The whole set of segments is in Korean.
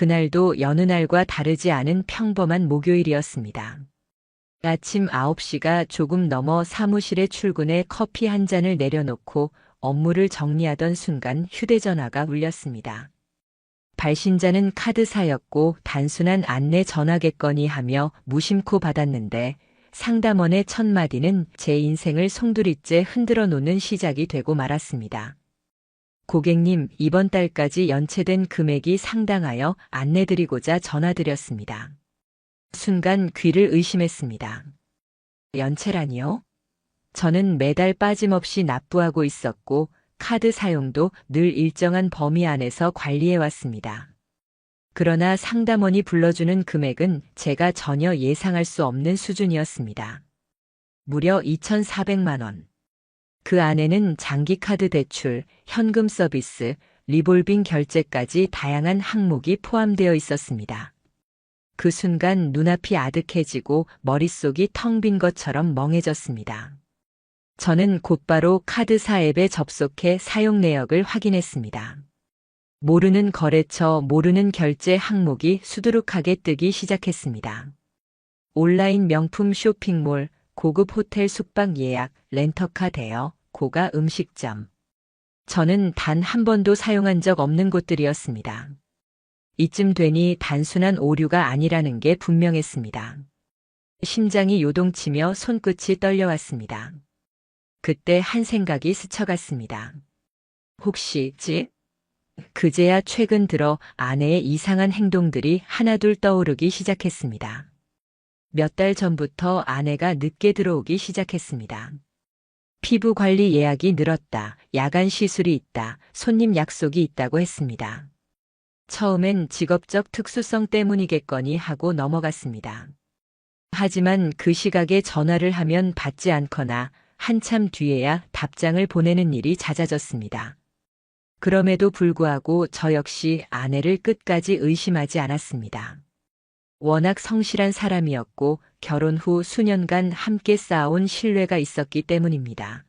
그날도 여느 날과 다르지 않은 평범한 목요일이었습니다. 아침 9시가 조금 넘어 사무실에 출근해 커피 한 잔을 내려놓고 업무를 정리하던 순간 휴대전화가 울렸습니다. 발신자는 카드사였고 단순한 안내 전화겠거니 하며 무심코 받았는데 상담원의 첫 마디는 제 인생을 송두리째 흔들어 놓는 시작이 되고 말았습니다. 고객님, 이번 달까지 연체된 금액이 상당하여 안내드리고자 전화드렸습니다. 순간 귀를 의심했습니다. 연체라니요? 저는 매달 빠짐없이 납부하고 있었고 카드 사용도 늘 일정한 범위 안에서 관리해왔습니다. 그러나 상담원이 불러주는 금액은 제가 전혀 예상할 수 없는 수준이었습니다. 무려 2,400만 원. 그 안에는 장기카드 대출, 현금 서비스, 리볼빙 결제까지 다양한 항목이 포함되어 있었습니다. 그 순간 눈앞이 아득해지고 머릿속이 텅 빈 것처럼 멍해졌습니다. 저는 곧바로 카드사 앱에 접속해 사용 내역을 확인했습니다. 모르는 거래처, 모르는 결제 항목이 수두룩하게 뜨기 시작했습니다. 온라인 명품 쇼핑몰, 고급 호텔 숙박 예약, 렌터카 대여, 고가 음식점. 저는 단 한 번도 사용한 적 없는 곳들이었습니다. 이쯤 되니 단순한 오류가 아니라는 게 분명했습니다. 심장이 요동치며 손끝이 떨려왔습니다. 그때 한 생각이 스쳐갔습니다. 혹시 그제야 최근 들어 아내의 이상한 행동들이 하나둘 떠오르기 시작했습니다. 몇 달 전부터 아내가 늦게 들어오기 시작했습니다. 피부 관리 예약이 늘었다, 야간 시술이 있다, 손님 약속이 있다고 했습니다. 처음엔 직업적 특수성 때문이겠거니 하고 넘어갔습니다. 하지만 그 시각에 전화를 하면 받지 않거나 한참 뒤에야 답장을 보내는 일이 잦아졌습니다. 그럼에도 불구하고 저 역시 아내를 끝까지 의심하지 않았습니다. 워낙 성실한 사람이었고 결혼 후 수년간 함께 쌓아온 신뢰가 있었기 때문입니다.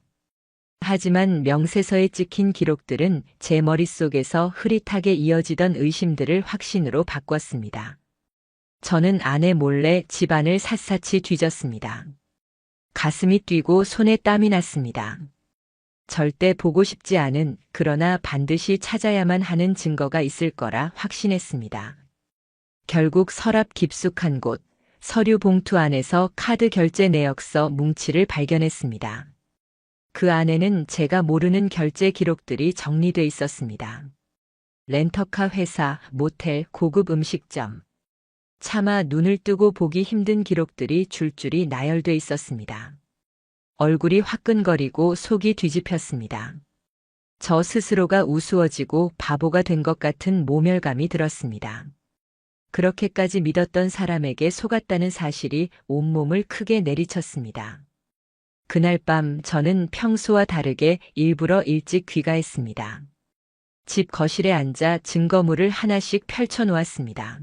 하지만 명세서에 찍힌 기록들은 제 머릿속에서 흐릿하게 이어지던 의심들을 확신으로 바꿨습니다. 저는 아내 몰래 집안을 샅샅이 뒤졌습니다. 가슴이 뛰고 손에 땀이 났습니다. 절대 보고 싶지 않은, 그러나 반드시 찾아야만 하는 증거가 있을 거라 확신했습니다. 결국 서랍 깊숙한 곳, 서류 봉투 안에서 카드 결제 내역서 뭉치를 발견했습니다. 그 안에는 제가 모르는 결제 기록들이 정리돼 있었습니다. 렌터카 회사, 모텔, 고급 음식점. 차마 눈을 뜨고 보기 힘든 기록들이 줄줄이 나열돼 있었습니다. 얼굴이 화끈거리고 속이 뒤집혔습니다. 저 스스로가 우스워지고 바보가 된 것 같은 모멸감이 들었습니다. 그렇게까지 믿었던 사람에게 속았다는 사실이 온몸을 크게 내리쳤습니다. 그날 밤 저는 평소와 다르게 일부러 일찍 귀가했습니다. 집 거실에 앉아 증거물을 하나씩 펼쳐놓았습니다.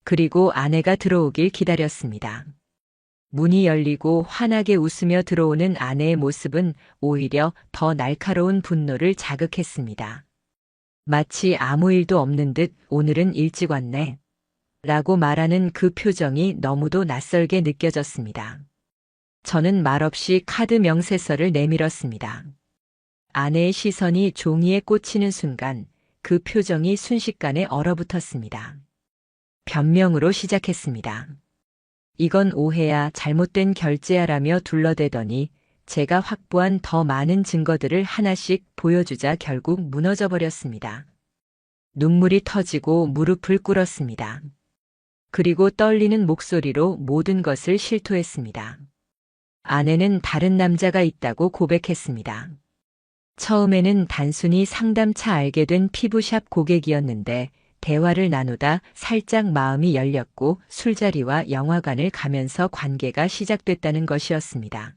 그리고 아내가 들어오길 기다렸습니다. 문이 열리고 환하게 웃으며 들어오는 아내의 모습은 오히려 더 날카로운 분노를 자극했습니다. 마치 아무 일도 없는 듯 오늘은 일찍 왔네. 라고 말하는 그 표정이 너무도 낯설게 느껴졌습니다. 저는 말없이 카드 명세서를 내밀었습니다. 아내의 시선이 종이에 꽂히는 순간 그 표정이 순식간에 얼어붙었습니다. 변명으로 시작했습니다. 이건 오해야, 잘못된 결제야라며 둘러대더니 제가 확보한 더 많은 증거들을 하나씩 보여주자 결국 무너져 버렸습니다. 눈물이 터지고 무릎을 꿇었습니다. 그리고 떨리는 목소리로 모든 것을 실토했습니다. 아내는 다른 남자가 있다고 고백했습니다. 처음에는 단순히 상담차 알게 된 피부샵 고객이었는데 대화를 나누다 살짝 마음이 열렸고 술자리와 영화관을 가면서 관계가 시작됐다는 것이었습니다.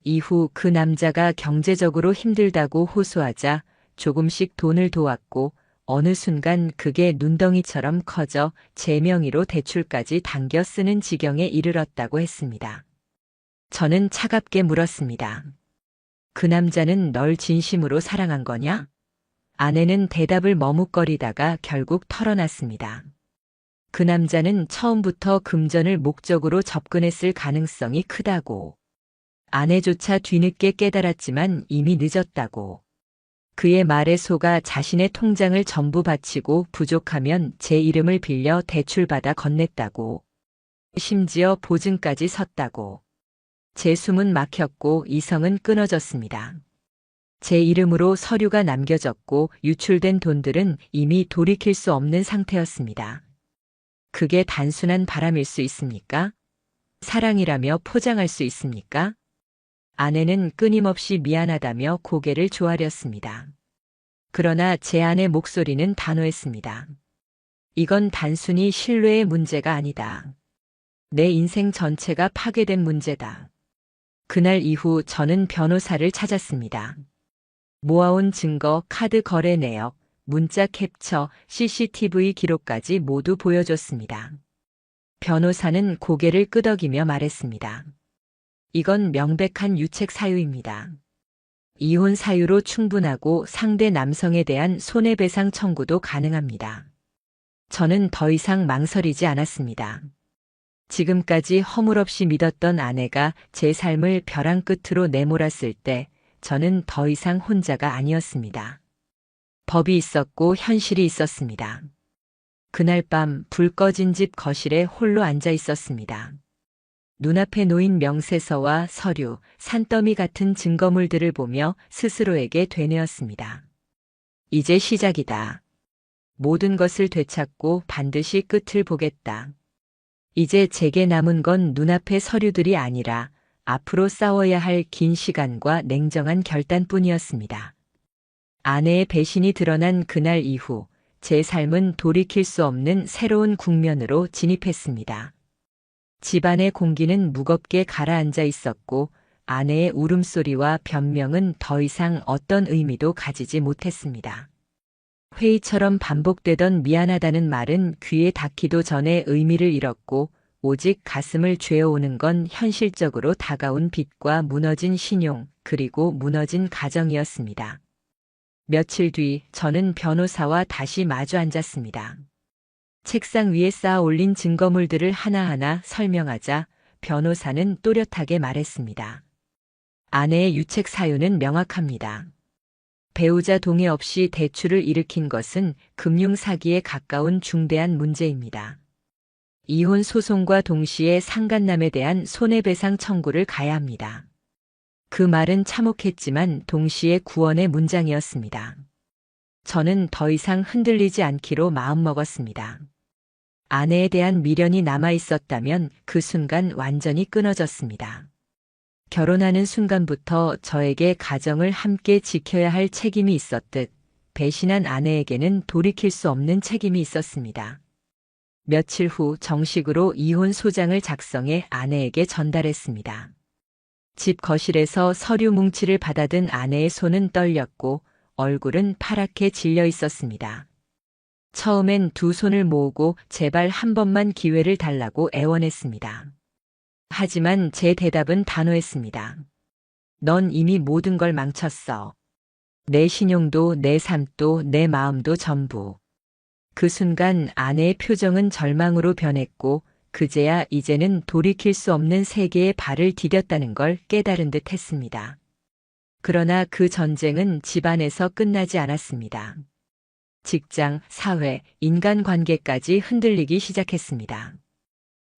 이후 그 남자가 경제적으로 힘들다고 호소하자 조금씩 돈을 도왔고 어느 순간 그게 눈덩이처럼 커져 제 명의로 대출까지 당겨 쓰는 지경에 이르렀다고 했습니다. 저는 차갑게 물었습니다. 그 남자는 널 진심으로 사랑한 거냐? 아내는 대답을 머뭇거리다가 결국 털어놨습니다. 그 남자는 처음부터 금전을 목적으로 접근했을 가능성이 크다고. 아내조차 뒤늦게 깨달았지만 이미 늦었다고. 그의 말에 속아 자신의 통장을 전부 바치고 부족하면 제 이름을 빌려 대출받아 건넸다고. 심지어 보증까지 섰다고. 제 숨은 막혔고 이성은 끊어졌습니다. 제 이름으로 서류가 남겨졌고 유출된 돈들은 이미 돌이킬 수 없는 상태였습니다. 그게 단순한 바람일 수 있습니까? 사랑이라며 포장할 수 있습니까? 아내는 끊임없이 미안하다며 고개를 조아렸습니다. 그러나 제 아내 목소리는 단호했습니다. 이건 단순히 신뢰의 문제가 아니다. 내 인생 전체가 파괴된 문제다. 그날 이후 저는 변호사를 찾았습니다. 모아온 증거, 카드 거래 내역, 문자 캡처, CCTV 기록까지 모두 보여줬습니다. 변호사는 고개를 끄덕이며 말했습니다. 이건 명백한 유책 사유입니다. 이혼 사유로 충분하고 상대 남성에 대한 손해배상 청구도 가능합니다. 저는 더 이상 망설이지 않았습니다. 지금까지 허물없이 믿었던 아내가 제 삶을 벼랑 끝으로 내몰았을 때 저는 더 이상 혼자가 아니었습니다. 법이 있었고 현실이 있었습니다. 그날 밤 불 꺼진 집 거실에 홀로 앉아 있었습니다. 눈앞에 놓인 명세서와 서류, 산더미 같은 증거물들을 보며 스스로에게 되뇌었습니다. 이제 시작이다. 모든 것을 되찾고 반드시 끝을 보겠다. 이제 제게 남은 건 눈앞의 서류들이 아니라 앞으로 싸워야 할 긴 시간과 냉정한 결단뿐이었습니다. 아내의 배신이 드러난 그날 이후 제 삶은 돌이킬 수 없는 새로운 국면으로 진입했습니다. 집안의 공기는 무겁게 가라앉아 있었고 아내의 울음소리와 변명은 더 이상 어떤 의미도 가지지 못했습니다. 회의처럼 반복되던 미안하다는 말은 귀에 닿기도 전에 의미를 잃었고 오직 가슴을 죄어오는 건 현실적으로 다가온 빚과 무너진 신용 그리고 무너진 가정이었습니다. 며칠 뒤 저는 변호사와 다시 마주 앉았습니다. 책상 위에 쌓아 올린 증거물들을 하나하나 설명하자 변호사는 또렷하게 말했습니다. 아내의 유책 사유는 명확합니다. 배우자 동의 없이 대출을 일으킨 것은 금융사기에 가까운 중대한 문제입니다. 이혼 소송과 동시에 상간남에 대한 손해배상 청구를 가야 합니다. 그 말은 참혹했지만 동시에 구원의 문장이었습니다. 저는 더 이상 흔들리지 않기로 마음먹었습니다. 아내에 대한 미련이 남아 있었다면 그 순간 완전히 끊어졌습니다. 결혼하는 순간부터 저에게 가정을 함께 지켜야 할 책임이 있었듯 배신한 아내에게는 돌이킬 수 없는 책임이 있었습니다. 며칠 후 정식으로 이혼 소장을 작성해 아내에게 전달했습니다. 집 거실에서 서류 뭉치를 받아든 아내의 손은 떨렸고 얼굴은 파랗게 질려 있었습니다. 처음엔 두 손을 모으고 제발 한 번만 기회를 달라고 애원했습니다. 하지만 제 대답은 단호했습니다. 넌 이미 모든 걸 망쳤어. 내 신용도 내 삶도 내 마음도 전부. 그 순간 아내의 표정은 절망으로 변했고 그제야 이제는 돌이킬 수 없는 세계에 발을 디뎠다는 걸 깨달은 듯 했습니다. 그러나 그 전쟁은 집안에서 끝나지 않았습니다. 직장, 사회, 인간관계까지 흔들리기 시작했습니다.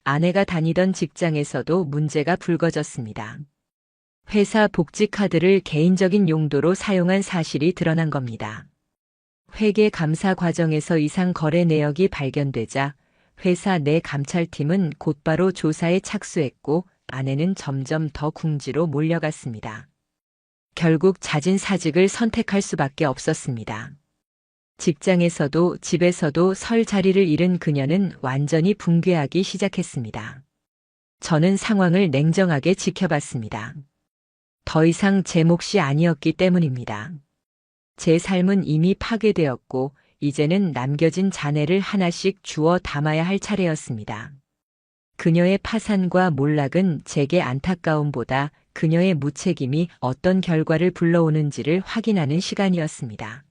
아내가 다니던 직장에서도 문제가 불거졌습니다. 회사 복지카드를 개인적인 용도로 사용한 사실이 드러난 겁니다. 회계 감사 과정에서 이상 거래 내역이 발견되자 회사 내 감찰팀은 곧바로 조사에 착수했고 아내는 점점 더 궁지로 몰려갔습니다. 결국 잦은 사직을 선택할 수밖에 없었습니다. 직장에서도 집에서도 설 자리를 잃은 그녀는 완전히 붕괴하기 시작했습니다. 저는 상황을 냉정하게 지켜봤습니다. 더 이상 제 몫이 아니었기 때문입니다. 제 삶은 이미 파괴되었고 이제는 남겨진 잔해를 하나씩 주워 담아야 할 차례였습니다. 그녀의 파산과 몰락은 제게 안타까움보다 그녀의 무책임이 어떤 결과를 불러오는지를 확인하는 시간이었습니다.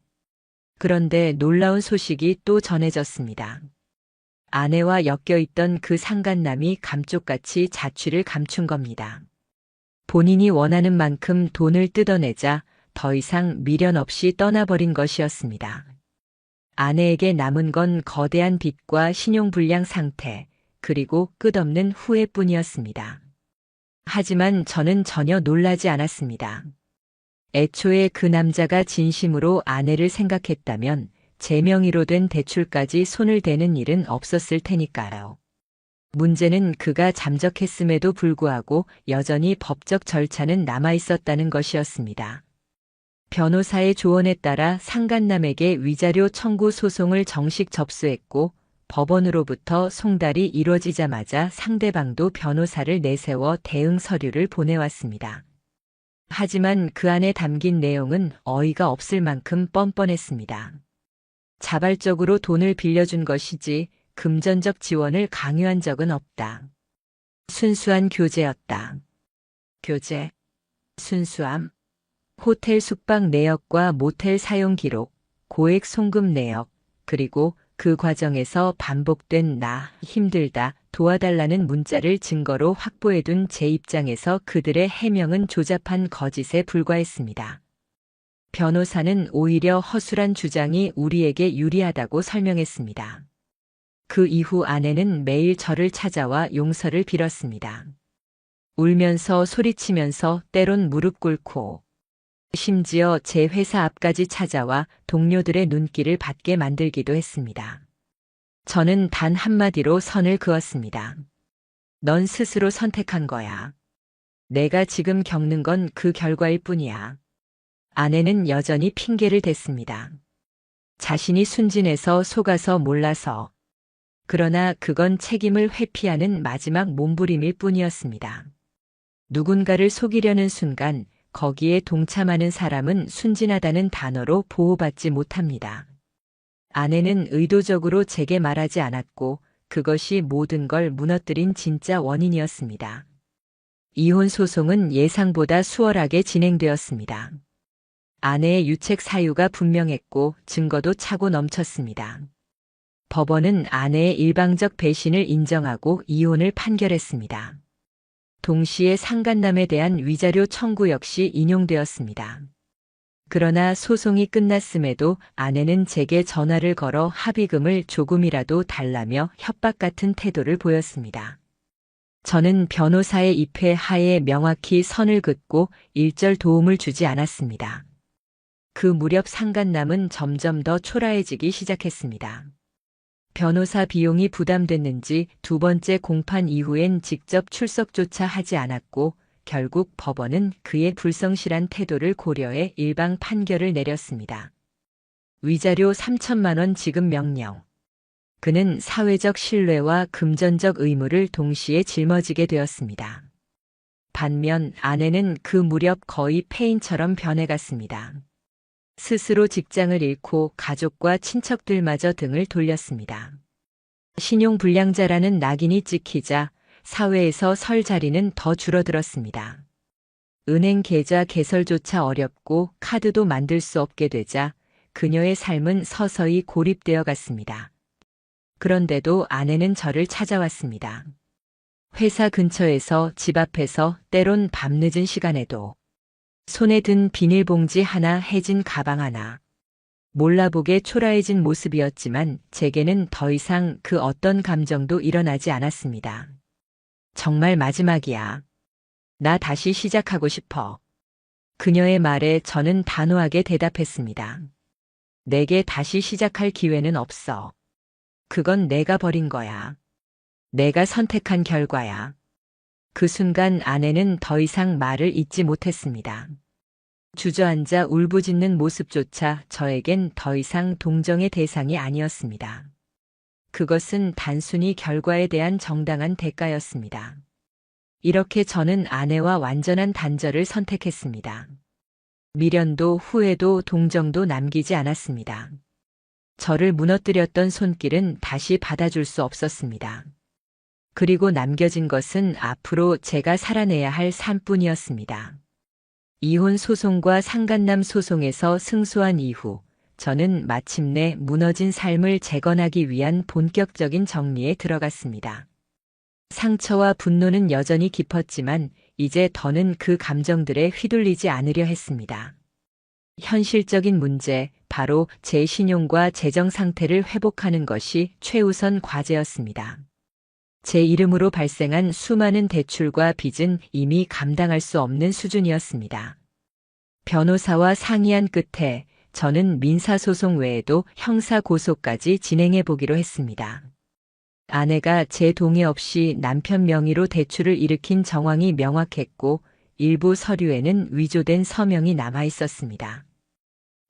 그런데 놀라운 소식이 또 전해졌습니다. 아내와 엮여있던 그 상간남이 감쪽같이 자취를 감춘 겁니다. 본인이 원하는 만큼 돈을 뜯어내자 더 이상 미련 없이 떠나버린 것이었습니다. 아내에게 남은 건 거대한 빚과 신용불량 상태, 그리고 끝없는 후회뿐이었습니다. 하지만 저는 전혀 놀라지 않았습니다. 애초에 그 남자가 진심으로 아내를 생각했다면 제 명의로 된 대출까지 손을 대는 일은 없었을 테니까요. 문제는 그가 잠적했음에도 불구하고 여전히 법적 절차는 남아있었다는 것이었습니다. 변호사의 조언에 따라 상간남에게 위자료 청구 소송을 정식 접수했고 법원으로부터 송달이 이루어지자마자 상대방도 변호사를 내세워 대응 서류를 보내왔습니다. 하지만 그 안에 담긴 내용은 어이가 없을 만큼 뻔뻔했습니다. 자발적으로 돈을 빌려준 것이지 금전적 지원을 강요한 적은 없다. 순수한 교제였다. 교제, 순수함, 호텔 숙박 내역과 모텔 사용 기록, 고액 송금 내역, 그리고 그 과정에서 반복된 나 힘들다 도와달라는 문자를 증거로 확보해둔 제 입장에서 그들의 해명은 조잡한 거짓에 불과했습니다. 변호사는 오히려 허술한 주장이 우리에게 유리하다고 설명했습니다. 그 이후 아내는 매일 저를 찾아와 용서를 빌었습니다. 울면서 소리치면서 때론 무릎 꿇고 심지어 제 회사 앞까지 찾아와 동료들의 눈길을 받게 만들기도 했습니다. 저는 단 한마디로 선을 그었습니다. 넌 스스로 선택한 거야. 내가 지금 겪는 건 그 결과일 뿐이야. 아내는 여전히 핑계를 댔습니다. 자신이 순진해서 속아서 몰라서. 그러나 그건 책임을 회피하는 마지막 몸부림일 뿐이었습니다. 누군가를 속이려는 순간 거기에 동참하는 사람은 순진하다는 단어로 보호받지 못합니다. 아내는 의도적으로 제게 말하지 않았고 그것이 모든 걸 무너뜨린 진짜 원인이었습니다. 이혼 소송은 예상보다 수월하게 진행되었습니다. 아내의 유책 사유가 분명했고 증거도 차고 넘쳤습니다. 법원은 아내의 일방적 배신을 인정하고 이혼을 판결했습니다. 동시에 상간남에 대한 위자료 청구 역시 인용되었습니다. 그러나 소송이 끝났음에도 아내는 제게 전화를 걸어 합의금을 조금이라도 달라며 협박 같은 태도를 보였습니다. 저는 변호사의 입회 하에 명확히 선을 긋고 일절 도움을 주지 않았습니다. 그 무렵 상간남은 점점 더 초라해지기 시작했습니다. 변호사 비용이 부담됐는지 두 번째 공판 이후엔 직접 출석조차 하지 않았고 결국 법원은 그의 불성실한 태도를 고려해 일방 판결을 내렸습니다. 위자료 3천만 원 지급 명령. 그는 사회적 신뢰와 금전적 의무를 동시에 짊어지게 되었습니다. 반면 아내는 그 무렵 거의 폐인처럼 변해갔습니다. 스스로 직장을 잃고 가족과 친척들마저 등을 돌렸습니다. 신용불량자라는 낙인이 찍히자 사회에서 설 자리는 더 줄어들었습니다. 은행 계좌 개설조차 어렵고 카드도 만들 수 없게 되자 그녀의 삶은 서서히 고립되어 갔습니다. 그런데도 아내는 저를 찾아왔습니다. 회사 근처에서 집 앞에서 때론 밤늦은 시간에도 손에 든 비닐봉지 하나 해진 가방 하나. 몰라보게 초라해진 모습이었지만 제게는 더 이상 그 어떤 감정도 일어나지 않았습니다. 정말 마지막이야. 나 다시 시작하고 싶어. 그녀의 말에 저는 단호하게 대답했습니다. 내게 다시 시작할 기회는 없어. 그건 내가 버린 거야. 내가 선택한 결과야. 그 순간 아내는 더 이상 말을 잇지 못했습니다. 주저앉아 울부짖는 모습조차 저에겐 더 이상 동정의 대상이 아니었습니다. 그것은 단순히 결과에 대한 정당한 대가였습니다. 이렇게 저는 아내와 완전한 단절을 선택했습니다. 미련도 후회도 동정도 남기지 않았습니다. 저를 무너뜨렸던 손길은 다시 받아줄 수 없었습니다. 그리고 남겨진 것은 앞으로 제가 살아내야 할 삶뿐이었습니다. 이혼 소송과 상간남 소송에서 승소한 이후 저는 마침내 무너진 삶을 재건하기 위한 본격적인 정리에 들어갔습니다. 상처와 분노는 여전히 깊었지만 이제 더는 그 감정들에 휘둘리지 않으려 했습니다. 현실적인 문제, 바로 제 신용과 재정 상태를 회복하는 것이 최우선 과제였습니다. 제 이름으로 발생한 수많은 대출과 빚은 이미 감당할 수 없는 수준이었습니다. 변호사와 상의한 끝에 저는 민사소송 외에도 형사고소까지 진행해 보기로 했습니다. 아내가 제 동의 없이 남편 명의로 대출을 일으킨 정황이 명확했고 일부 서류에는 위조된 서명이 남아 있었습니다.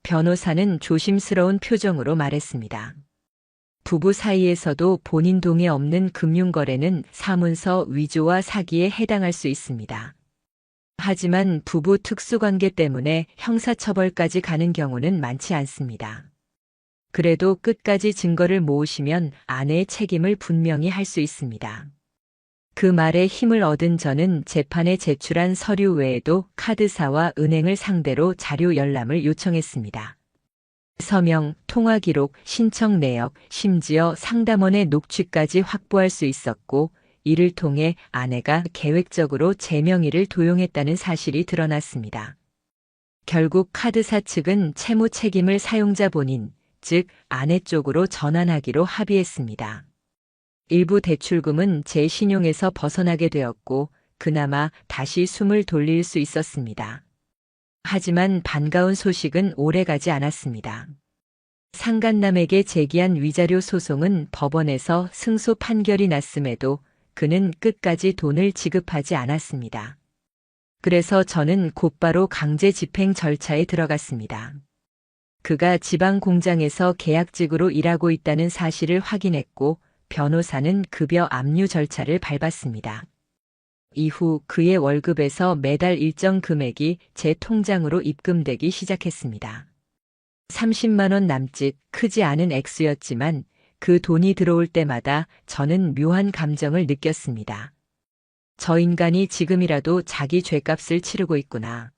변호사는 조심스러운 표정으로 말했습니다. 부부 사이에서도 본인 동의 없는 금융거래는 사문서 위조와 사기에 해당할 수 있습니다. 하지만 부부 특수관계 때문에 형사처벌까지 가는 경우는 많지 않습니다. 그래도 끝까지 증거를 모으시면 아내의 책임을 분명히 할 수 있습니다. 그 말에 힘을 얻은 저는 재판에 제출한 서류 외에도 카드사와 은행을 상대로 자료 열람을 요청했습니다. 서명, 통화 기록, 신청 내역, 심지어 상담원의 녹취까지 확보할 수 있었고 이를 통해 아내가 계획적으로 제 명의를 도용했다는 사실이 드러났습니다. 결국 카드사 측은 채무 책임을 사용자 본인, 즉 아내 쪽으로 전환하기로 합의했습니다. 일부 대출금은 제 신용에서 벗어나게 되었고 그나마 다시 숨을 돌릴 수 있었습니다. 하지만 반가운 소식은 오래가지 않았습니다. 상간남에게 제기한 위자료 소송은 법원에서 승소 판결이 났음에도 그는 끝까지 돈을 지급하지 않았습니다. 그래서 저는 곧바로 강제 집행 절차에 들어갔습니다. 그가 지방 공장에서 계약직으로 일하고 있다는 사실을 확인했고 변호사는 급여 압류 절차를 밟았습니다. 이후 그의 월급에서 매달 일정 금액이 제 통장으로 입금되기 시작했습니다. 30만 원 남짓 크지 않은 액수였지만 그 돈이 들어올 때마다 저는 묘한 감정을 느꼈습니다. 저 인간이 지금이라도 자기 죗값을 치르고 있구나.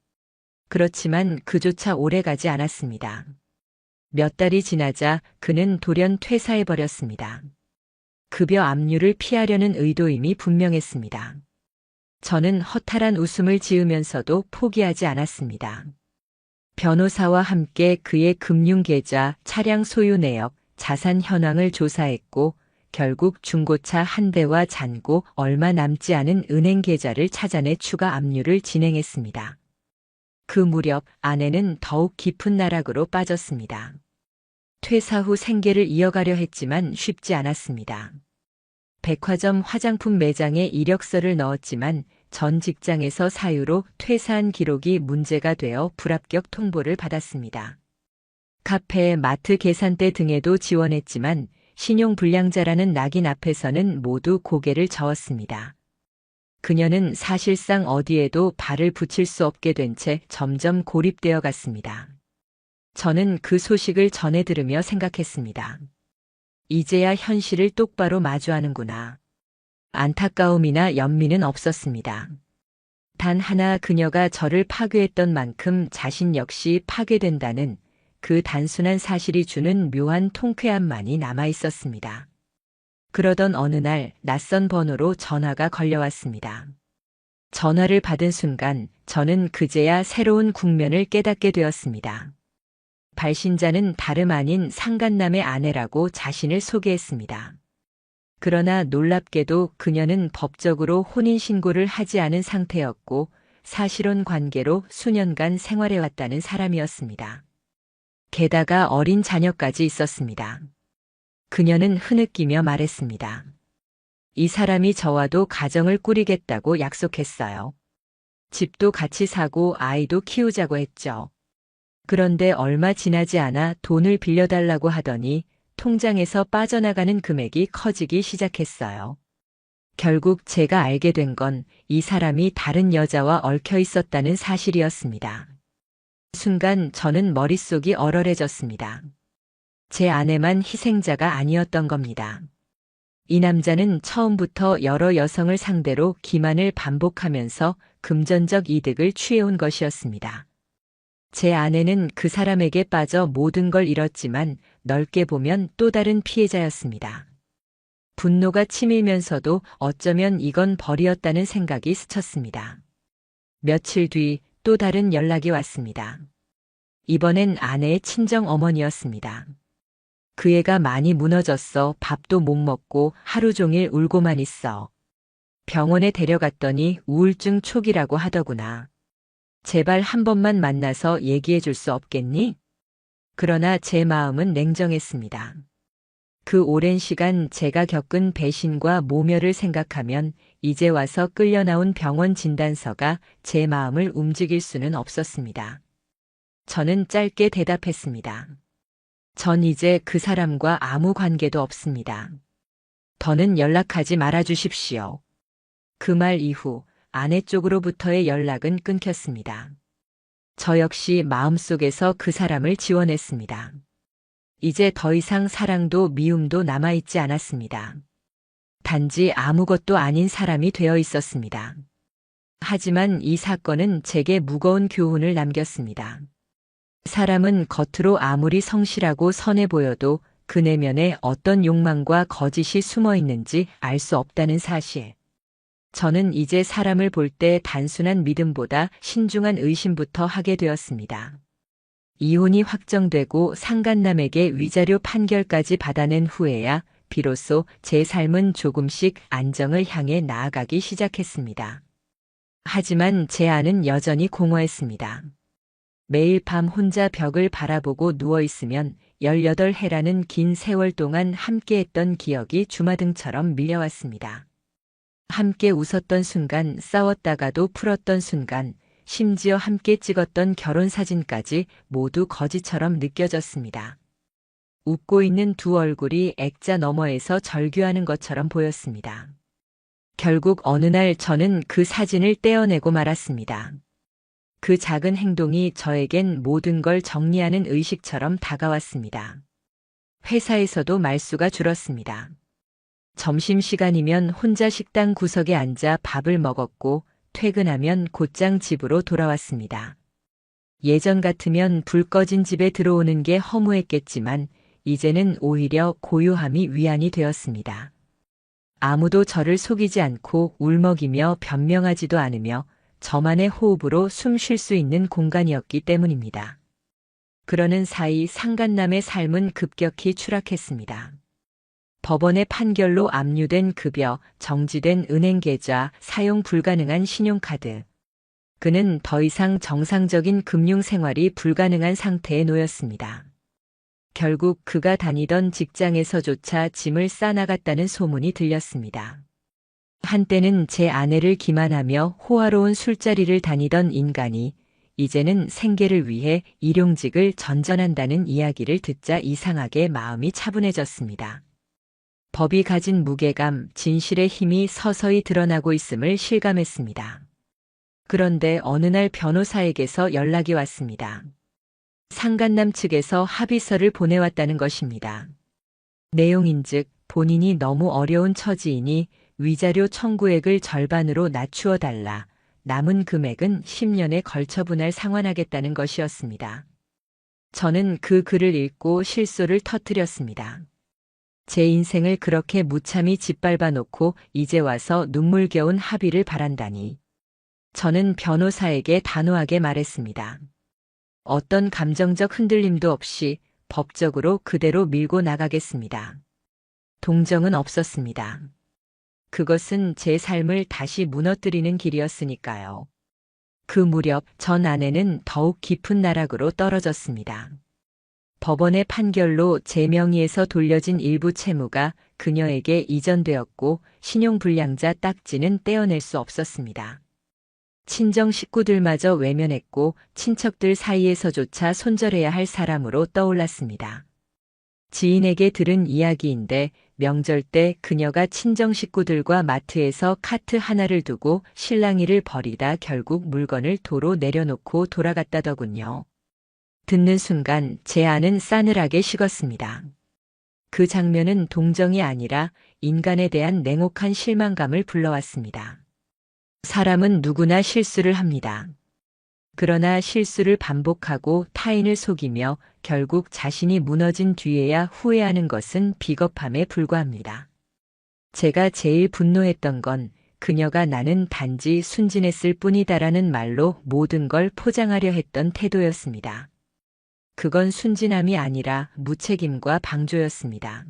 그렇지만 그조차 오래가지 않았습니다. 몇 달이 지나자 그는 돌연 퇴사해버렸습니다. 급여 압류를 피하려는 의도임이 분명했습니다. 저는 허탈한 웃음을 지으면서도 포기하지 않았습니다. 변호사와 함께 그의 금융계좌, 차량 소유 내역, 자산 현황을 조사했고 결국 중고차 한 대와 잔고 얼마 남지 않은 은행 계좌를 찾아내 추가 압류를 진행했습니다. 그 무렵 아내는 더욱 깊은 나락으로 빠졌습니다. 퇴사 후 생계를 이어가려 했지만 쉽지 않았습니다. 백화점 화장품 매장에 이력서를 넣었지만 전 직장에서 사유로 퇴사한 기록이 문제가 되어 불합격 통보를 받았습니다. 카페, 마트 계산대 등에도 지원했지만 신용불량자라는 낙인 앞에서는 모두 고개를 저었습니다. 그녀는 사실상 어디에도 발을 붙일 수 없게 된 채 점점 고립되어 갔습니다. 저는 그 소식을 전해 들으며 생각했습니다. 이제야 현실을 똑바로 마주하는구나. 안타까움이나 연민은 없었습니다. 단 하나 그녀가 저를 파괴했던 만큼 자신 역시 파괴된다는 그 단순한 사실이 주는 묘한 통쾌함만이 남아 있었습니다. 그러던 어느 날 낯선 번호로 전화가 걸려왔습니다. 전화를 받은 순간 저는 그제야 새로운 국면을 깨닫게 되었습니다. 발신자는 다름 아닌 상간남의 아내라고 자신을 소개했습니다. 그러나 놀랍게도 그녀는 법적으로 혼인신고를 하지 않은 상태였고 사실혼 관계로 수년간 생활해왔다는 사람이었습니다. 게다가 어린 자녀까지 있었습니다. 그녀는 흐느끼며 말했습니다. 이 사람이 저와도 가정을 꾸리겠다고 약속했어요. 집도 같이 사고 아이도 키우자고 했죠. 그런데 얼마 지나지 않아 돈을 빌려달라고 하더니 통장에서 빠져나가는 금액이 커지기 시작했어요. 결국 제가 알게 된 건 이 사람이 다른 여자와 얽혀 있었다는 사실이었습니다. 순간 저는 머릿속이 얼얼해졌습니다. 제 아내만 희생자가 아니었던 겁니다. 이 남자는 처음부터 여러 여성을 상대로 기만을 반복하면서 금전적 이득을 취해온 것이었습니다. 제 아내는 그 사람에게 빠져 모든 걸 잃었지만 넓게 보면 또 다른 피해자였습니다. 분노가 치밀면서도 어쩌면 이건 벌이었다는 생각이 스쳤습니다. 며칠 뒤 또 다른 연락이 왔습니다. 이번엔 아내의 친정 어머니였습니다. 그 애가 많이 무너졌어. 밥도 못 먹고 하루 종일 울고만 있어. 병원에 데려갔더니 우울증 초기라고 하더구나. 제발 한 번만 만나서 얘기해 줄 수 없겠니? 그러나 제 마음은 냉정했습니다. 그 오랜 시간 제가 겪은 배신과 모멸을 생각하면 이제 와서 끌려 나온 병원 진단서가 제 마음을 움직일 수는 없었습니다. 저는 짧게 대답했습니다. 전 이제 그 사람과 아무 관계도 없습니다. 더는 연락하지 말아 주십시오. 그 말 이후 아내 쪽으로부터의 연락은 끊겼습니다. 저 역시 마음속에서 그 사람을 지원했습니다. 이제 더 이상 사랑도 미움도 남아있지 않았습니다. 단지 아무것도 아닌 사람이 되어 있었습니다. 하지만 이 사건은 제게 무거운 교훈을 남겼습니다. 사람은 겉으로 아무리 성실하고 선해 보여도 그 내면에 어떤 욕망과 거짓이 숨어 있는지 알 수 없다는 사실. 저는 이제 사람을 볼 때 단순한 믿음보다 신중한 의심부터 하게 되었습니다. 이혼이 확정되고 상간남에게 위자료 판결까지 받아낸 후에야 비로소 제 삶은 조금씩 안정을 향해 나아가기 시작했습니다. 하지만 제 안은 여전히 공허했습니다. 매일 밤 혼자 벽을 바라보고 누워있으면 18해라는 긴 세월 동안 함께했던 기억이 주마등처럼 밀려왔습니다. 함께 웃었던 순간, 싸웠다가도 풀었던 순간, 심지어 함께 찍었던 결혼사진까지 모두 거짓처럼 느껴졌습니다. 웃고 있는 두 얼굴이 액자 너머에서 절규하는 것처럼 보였습니다. 결국 어느 날 저는 그 사진을 떼어내고 말았습니다. 그 작은 행동이 저에겐 모든 걸 정리하는 의식처럼 다가왔습니다. 회사에서도 말수가 줄었습니다. 점심시간이면 혼자 식당 구석에 앉아 밥을 먹었고 퇴근하면 곧장 집으로 돌아왔습니다. 예전 같으면 불 꺼진 집에 들어오는 게 허무했겠지만 이제는 오히려 고요함이 위안이 되었습니다. 아무도 저를 속이지 않고 울먹이며 변명하지도 않으며 저만의 호흡으로 숨 쉴 수 있는 공간이었기 때문입니다. 그러는 사이 상간남의 삶은 급격히 추락했습니다. 법원의 판결로 압류된 급여, 정지된 은행 계좌, 사용 불가능한 신용카드. 그는 더 이상 정상적인 금융 생활이 불가능한 상태에 놓였습니다. 결국 그가 다니던 직장에서조차 짐을 싸나갔다는 소문이 들렸습니다. 한때는 제 아내를 기만하며 호화로운 술자리를 다니던 인간이 이제는 생계를 위해 일용직을 전전한다는 이야기를 듣자 이상하게 마음이 차분해졌습니다. 법이 가진 무게감, 진실의 힘이 서서히 드러나고 있음을 실감했습니다. 그런데 어느 날 변호사에게서 연락이 왔습니다. 상간남 측에서 합의서를 보내왔다는 것입니다. 내용인즉 본인이 너무 어려운 처지이니 위자료 청구액을 절반으로 낮추어 달라. 남은 금액은 10년에 걸쳐 분할 상환하겠다는 것이었습니다. 저는 그 글을 읽고 실소를 터뜨렸습니다. 제 인생을 그렇게 무참히 짓밟아 놓고 이제 와서 눈물겨운 합의를 바란다니. 저는 변호사에게 단호하게 말했습니다. 어떤 감정적 흔들림도 없이 법적으로 그대로 밀고 나가겠습니다. 동정은 없었습니다. 그것은 제 삶을 다시 무너뜨리는 길이었으니까요. 그 무렵 전 아내는 더욱 깊은 나락으로 떨어졌습니다. 법원의 판결로 제 명의에서 돌려진 일부 채무가 그녀에게 이전되었고 신용불량자 딱지는 떼어낼 수 없었습니다. 친정 식구들마저 외면했고 친척들 사이에서조차 손절해야 할 사람으로 떠올랐습니다. 지인에게 들은 이야기인데 명절 때 그녀가 친정 식구들과 마트에서 카트 하나를 두고 실랑이를 벌이다 결국 물건을 도로 내려놓고 돌아갔다더군요. 듣는 순간 제 안은 싸늘하게 식었습니다. 그 장면은 동정이 아니라 인간에 대한 냉혹한 실망감을 불러왔습니다. 사람은 누구나 실수를 합니다. 그러나 실수를 반복하고 타인을 속이며 결국 자신이 무너진 뒤에야 후회하는 것은 비겁함에 불과합니다. 제가 제일 분노했던 건 그녀가 나는 단지 순진했을 뿐이다라는 말로 모든 걸 포장하려 했던 태도였습니다. 그건 순진함이 아니라 무책임과 방조였습니다.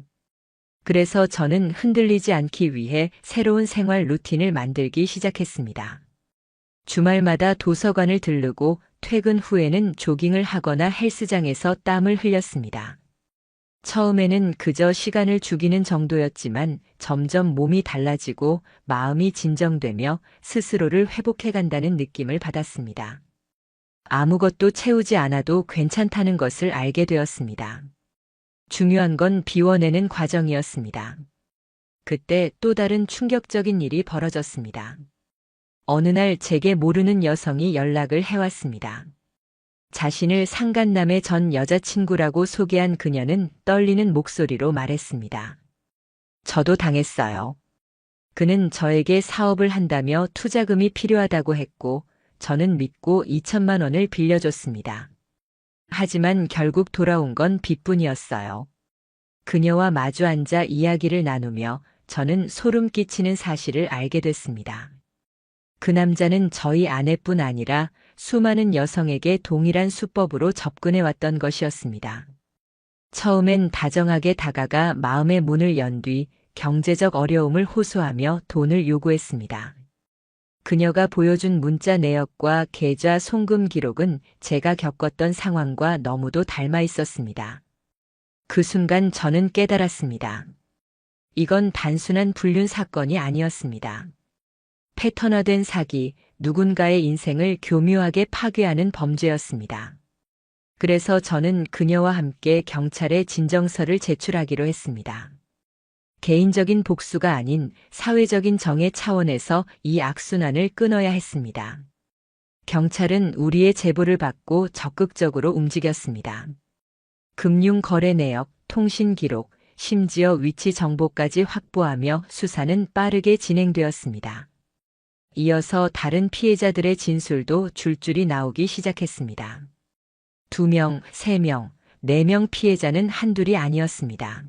그래서 저는 흔들리지 않기 위해 새로운 생활 루틴을 만들기 시작했습니다. 주말마다 도서관을 들르고 퇴근 후에는 조깅을 하거나 헬스장에서 땀을 흘렸습니다. 처음에는 그저 시간을 죽이는 정도였지만 점점 몸이 달라지고 마음이 진정되며 스스로를 회복해간다는 느낌을 받았습니다. 아무것도 채우지 않아도 괜찮다는 것을 알게 되었습니다. 중요한 건 비워내는 과정이었습니다. 그때 또 다른 충격적인 일이 벌어졌습니다. 어느 날 제게 모르는 여성이 연락을 해왔습니다. 자신을 상간남의 전 여자친구라고 소개한 그녀는 떨리는 목소리로 말했습니다. 저도 당했어요. 그는 저에게 사업을 한다며 투자금이 필요하다고 했고 저는 믿고 2천만 원을 빌려줬습니다. 하지만 결국 돌아온 건 빚뿐이었어요. 그녀와 마주 앉아 이야기를 나누며 저는 소름 끼치는 사실을 알게 됐습니다. 그 남자는 저희 아내뿐 아니라 수많은 여성에게 동일한 수법으로 접근해 왔던 것이었습니다. 처음엔 다정하게 다가가 마음의 문을 연 뒤 경제적 어려움을 호소하며 돈을 요구했습니다. 그녀가 보여준 문자 내역과 계좌 송금 기록은 제가 겪었던 상황과 너무도 닮아 있었습니다. 그 순간 저는 깨달았습니다. 이건 단순한 불륜 사건이 아니었습니다. 패턴화된 사기, 누군가의 인생을 교묘하게 파괴하는 범죄였습니다. 그래서 저는 그녀와 함께 경찰에 진정서를 제출하기로 했습니다. 개인적인 복수가 아닌 사회적인 정의 차원에서 이 악순환을 끊어야 했습니다. 경찰은 우리의 제보를 받고 적극적으로 움직였습니다. 금융 거래 내역, 통신 기록, 심지어 위치 정보까지 확보하며 수사는 빠르게 진행되었습니다. 이어서 다른 피해자들의 진술도 줄줄이 나오기 시작했습니다. 2명, 3명, 4명 피해자는 한둘이 아니었습니다.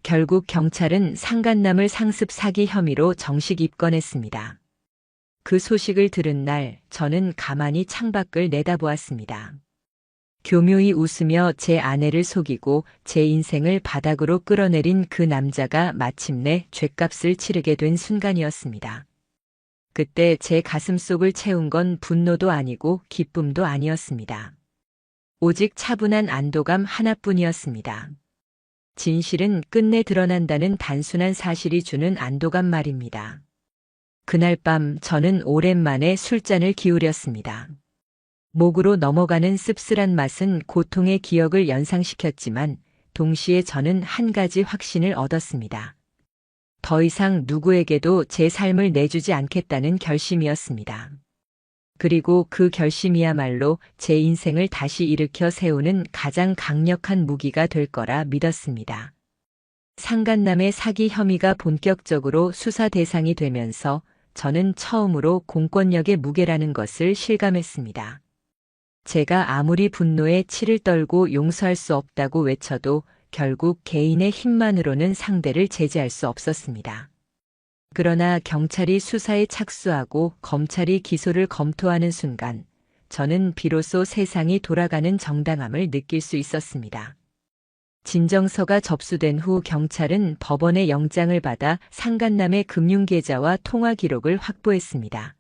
결국 경찰은 상간남을 상습 사기 혐의로 정식 입건했습니다. 그 소식을 들은 날 저는 가만히 창밖을 내다보았습니다. 교묘히 웃으며 제 아내를 속이고 제 인생을 바닥으로 끌어내린 그 남자가 마침내 죗값을 치르게 된 순간이었습니다. 그때 제 가슴속을 채운 건 분노도 아니고 기쁨도 아니었습니다. 오직 차분한 안도감 하나뿐이었습니다. 진실은 끝내 드러난다는 단순한 사실이 주는 안도감 말입니다. 그날 밤 저는 오랜만에 술잔을 기울였습니다. 목으로 넘어가는 씁쓸한 맛은 고통의 기억을 연상시켰지만 동시에 저는 한 가지 확신을 얻었습니다. 더 이상 누구에게도 제 삶을 내주지 않겠다는 결심이었습니다. 그리고 그 결심이야말로 제 인생을 다시 일으켜 세우는 가장 강력한 무기가 될 거라 믿었습니다. 상간남의 사기 혐의가 본격적으로 수사 대상이 되면서 저는 처음으로 공권력의 무게라는 것을 실감했습니다. 제가 아무리 분노에 치를 떨고 용서할 수 없다고 외쳐도 결국 개인의 힘만으로는 상대를 제재할 수 없었습니다. 그러나 경찰이 수사에 착수하고 검찰이 기소를 검토하는 순간 저는 비로소 세상이 돌아가는 정당함을 느낄 수 있었습니다. 진정서가 접수된 후 경찰은 법원의 영장을 받아 상간남의 금융계좌와 통화 기록을 확보했습니다.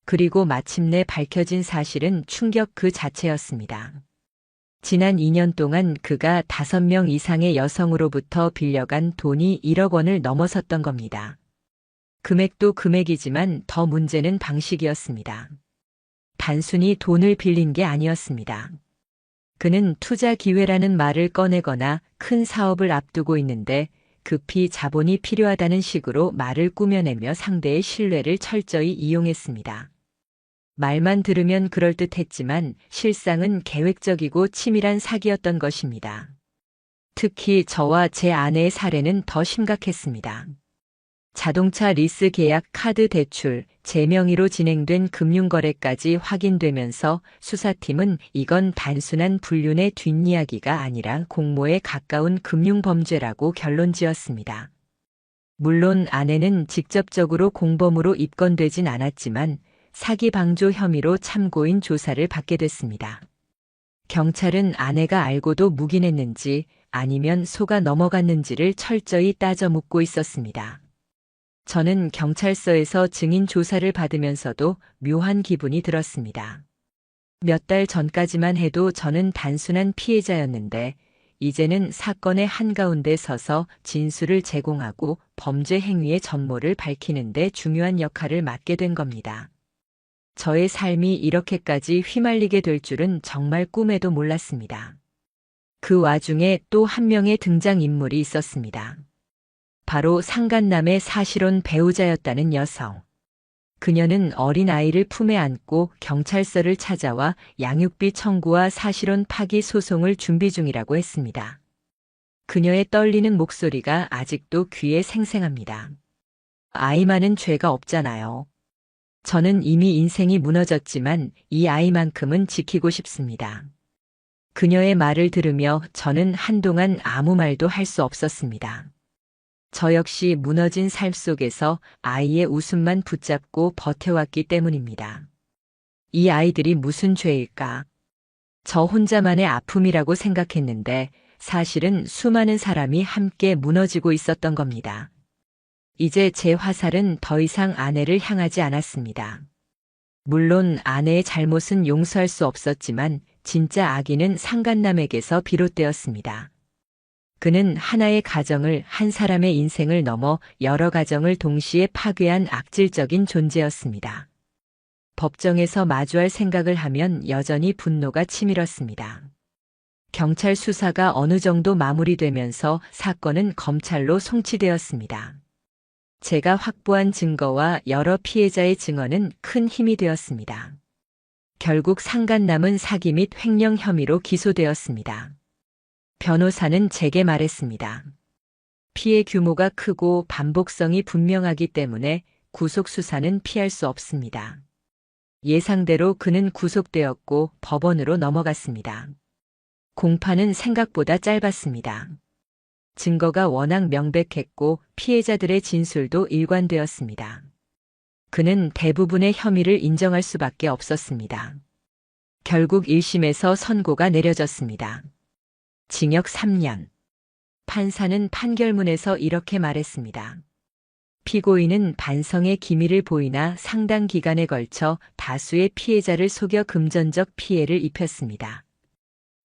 그리고 마침내 밝혀진 사실은 충격 그 자체였습니다. 지난 2년 동안 그가 5명 이상의 여성으로부터 빌려간 돈이 1억 원을 넘어섰던 겁니다. 금액도 금액이지만 더 문제는 방식이었습니다. 단순히 돈을 빌린 게 아니었습니다. 그는 투자 기회라는 말을 꺼내거나 큰 사업을 앞두고 있는데 급히 자본이 필요하다는 식으로 말을 꾸며내며 상대의 신뢰를 철저히 이용했습니다. 말만 들으면 그럴듯했지만 실상은 계획적이고 치밀한 사기였던 것입니다. 특히 저와 제 아내의 사례는 더 심각했습니다. 자동차 리스 계약, 카드 대출, 제 명의로 진행된 금융거래까지 확인되면서 수사팀은 이건 단순한 불륜의 뒷이야기가 아니라 공모에 가까운 금융범죄라고 결론지었습니다. 물론 아내는 직접적으로 공범으로 입건되진 않았지만 사기 방조 혐의로 참고인 조사를 받게 됐습니다. 경찰은 아내가 알고도 묵인했는지 아니면 속아 넘어갔는지를 철저히 따져 묻고 있었습니다. 저는 경찰서에서 증인 조사를 받으면서도 묘한 기분이 들었습니다. 몇 달 전까지만 해도 저는 단순한 피해자였는데 이제는 사건의 한가운데 서서 진술을 제공하고 범죄 행위의 전모를 밝히는 데 중요한 역할을 맡게 된 겁니다. 저의 삶이 이렇게까지 휘말리게 될 줄은 정말 꿈에도 몰랐습니다. 그 와중에 또 한 명의 등장인물이 있었습니다. 바로 상간남의 사실혼 배우자였다는 여성. 그녀는 어린 아이를 품에 안고 경찰서를 찾아와 양육비 청구와 사실혼 파기 소송을 준비 중이라고 했습니다. 그녀의 떨리는 목소리가 아직도 귀에 생생합니다. 아이만은 죄가 없잖아요. 저는 이미 인생이 무너졌지만 이 아이만큼은 지키고 싶습니다. 그녀의 말을 들으며 저는 한동안 아무 말도 할 수 없었습니다. 저 역시 무너진 삶 속에서 아이의 웃음만 붙잡고 버텨왔기 때문입니다. 이 아이들이 무슨 죄일까? 저 혼자만의 아픔이라고 생각했는데 사실은 수많은 사람이 함께 무너지고 있었던 겁니다. 이제 제 화살은 더 이상 아내를 향하지 않았습니다. 물론 아내의 잘못은 용서할 수 없었지만 진짜 악의는 상간남에게서 비롯되었습니다. 그는 하나의 가정을, 한 사람의 인생을 넘어 여러 가정을 동시에 파괴한 악질적인 존재였습니다. 법정에서 마주할 생각을 하면 여전히 분노가 치밀었습니다. 경찰 수사가 어느 정도 마무리되면서 사건은 검찰로 송치되었습니다. 제가 확보한 증거와 여러 피해자의 증언은 큰 힘이 되었습니다. 결국 상간남은 사기 및 횡령 혐의로 기소되었습니다. 변호사는 제게 말했습니다. 피해 규모가 크고 반복성이 분명하기 때문에 구속 수사는 피할 수 없습니다. 예상대로 그는 구속되었고 법원으로 넘어갔습니다. 공판은 생각보다 짧았습니다. 증거가 워낙 명백했고 피해자들의 진술도 일관되었습니다. 그는 대부분의 혐의를 인정할 수밖에 없었습니다. 결국 1심에서 선고가 내려졌습니다. 징역 3년. 판사는 판결문에서 이렇게 말했습니다. 피고인은 반성의 기미를 보이나 상당 기간에 걸쳐 다수의 피해자를 속여 금전적 피해를 입혔습니다.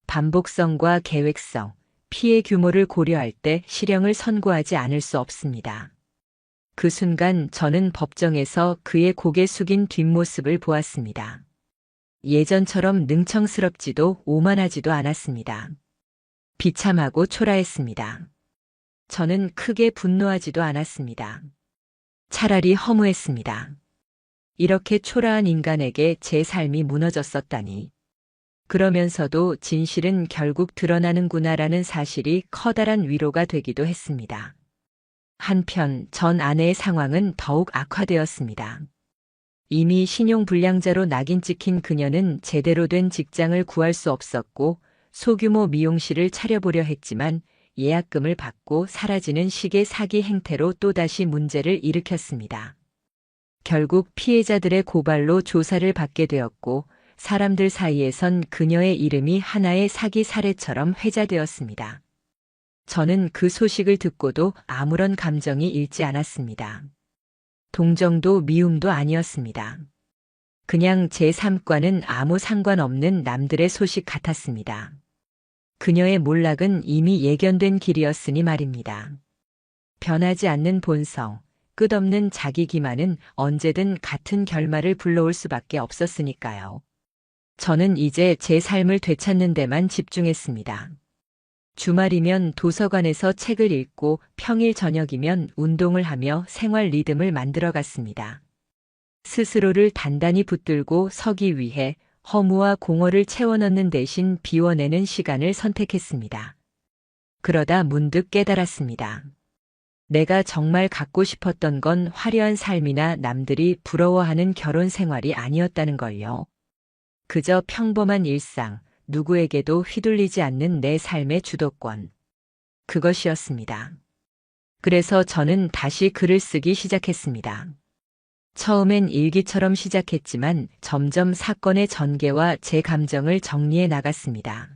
반복성과 계획성, 피해 규모를 고려할 때 실형을 선고하지 않을 수 없습니다. 그 순간 저는 법정에서 그의 고개 숙인 뒷모습을 보았습니다. 예전처럼 능청스럽지도 오만하지도 않았습니다. 비참하고 초라했습니다. 저는 크게 분노하지도 않았습니다. 차라리 허무했습니다. 이렇게 초라한 인간에게 제 삶이 무너졌었다니. 그러면서도 진실은 결국 드러나는구나라는 사실이 커다란 위로가 되기도 했습니다. 한편 전 아내의 상황은 더욱 악화되었습니다. 이미 신용불량자로 낙인 찍힌 그녀는 제대로 된 직장을 구할 수 없었고 소규모 미용실을 차려보려 했지만 예약금을 받고 사라지는 식의 사기 행태로 또다시 문제를 일으켰습니다. 결국 피해자들의 고발로 조사를 받게 되었고 사람들 사이에선 그녀의 이름이 하나의 사기 사례처럼 회자되었습니다. 저는 그 소식을 듣고도 아무런 감정이 일지 않았습니다. 동정도 미움도 아니었습니다. 그냥 제 삶과는 아무 상관없는 남들의 소식 같았습니다. 그녀의 몰락은 이미 예견된 길이었으니 말입니다. 변하지 않는 본성, 끝없는 자기 기만은 언제든 같은 결말을 불러올 수밖에 없었으니까요. 저는 이제 제 삶을 되찾는 데만 집중했습니다. 주말이면 도서관에서 책을 읽고 평일 저녁이면 운동을 하며 생활 리듬을 만들어갔습니다. 스스로를 단단히 붙들고 서기 위해 허무와 공허를 채워넣는 대신 비워내는 시간을 선택했습니다. 그러다 문득 깨달았습니다. 내가 정말 갖고 싶었던 건 화려한 삶이나 남들이 부러워하는 결혼 생활이 아니었다는 걸요. 그저 평범한 일상, 누구에게도 휘둘리지 않는 내 삶의 주도권. 그것이었습니다. 그래서 저는 다시 글을 쓰기 시작했습니다. 처음엔 일기처럼 시작했지만 점점 사건의 전개와 제 감정을 정리해 나갔습니다.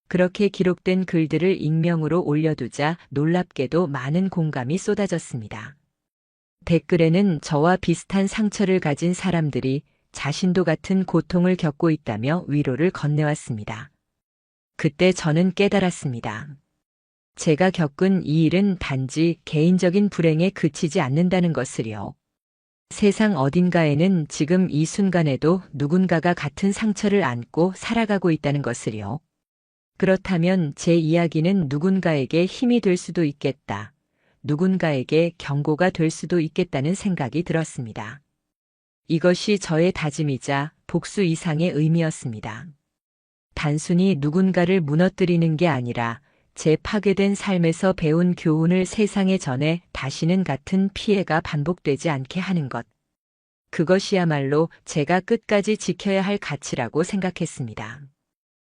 그렇게 기록된 글들을 익명으로 올려두자 놀랍게도 많은 공감이 쏟아졌습니다. 댓글에는 저와 비슷한 상처를 가진 사람들이 자신도 같은 고통을 겪고 있다며 위로를 건네왔습니다. 그때 저는 깨달았습니다. 제가 겪은 이 일은 단지 개인적인 불행에 그치지 않는다는 것을요. 세상 어딘가에는 지금 이 순간에도 누군가가 같은 상처를 안고 살아가고 있다는 것을요. 그렇다면 제 이야기는 누군가에게 힘이 될 수도 있겠다. 누군가에게 경고가 될 수도 있겠다는 생각이 들었습니다. 이것이 저의 다짐이자 복수 이상의 의미였습니다. 단순히 누군가를 무너뜨리는 게 아니라 제 파괴된 삶에서 배운 교훈을 세상에 전해 다시는 같은 피해가 반복되지 않게 하는 것. 그것이야말로 제가 끝까지 지켜야 할 가치라고 생각했습니다.